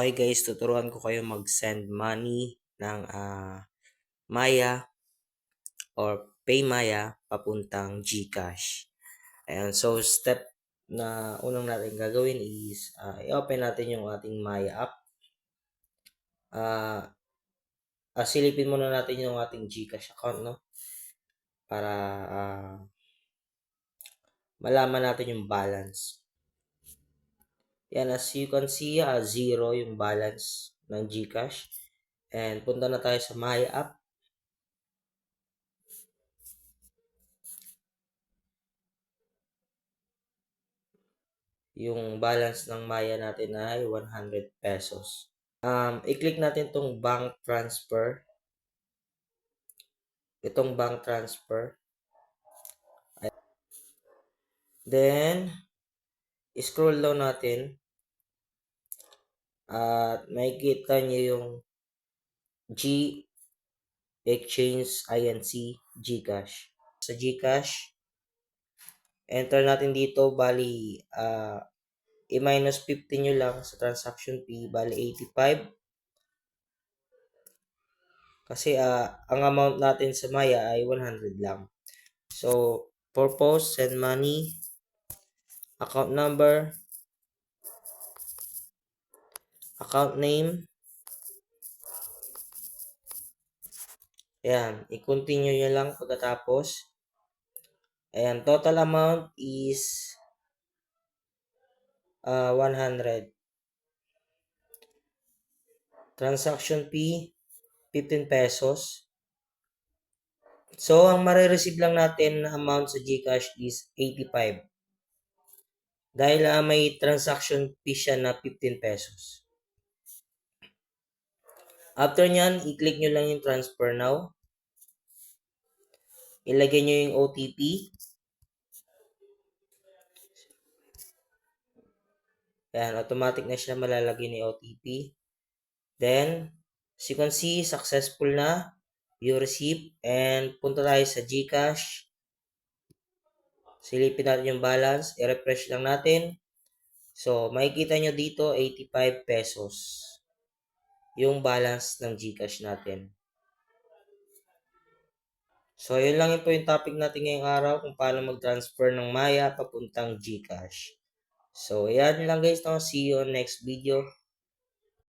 Okay guys, tuturuan ko kayo mag-send money ng Maya or PayMaya papuntang GCash. Ayan, so step na unang natin gagawin is i-open natin yung ating Maya app. Silipin muna natin yung ating GCash account, no? Para malaman natin yung balance. Yan, as you can see, zero yung balance ng GCash. And punta na tayo sa Maya app. Yung balance ng Maya natin ay 100 pesos. I-click natin itong bank transfer. Itong bank transfer. Then, scroll down natin. At makikita nyo yung G Exchange INC GCash. Sa GCash, enter natin dito, bali, i-minus 50 nyo lang sa transaction fee, bali 85. Kasi ang amount natin sa Maya ay 100 lang. So, purpose, send money, account number, account name. Ayan, i-continue nyo lang pagkatapos. Ayan, total amount is 100. Transaction fee, 15 pesos. So, ang marireceive lang natin na amount sa GCash is 85. Dahil may transaction fee siya na 15 pesos. After nyan, i-click nyo lang yung transfer now. Ilagay nyo yung OTP. Ayan, automatic na siya malalagay ni OTP. Then, as you can see, successful na. View receipt. And punta tayo sa GCash. Silipin natin yung balance. I-refresh lang natin. So, makikita nyo dito, 85 pesos. Yung balance ng GCash natin. So, yun lang po yung topic natin ngayong araw kung paano mag-transfer ng Maya papuntang GCash. So, yan lang guys. See you on next video.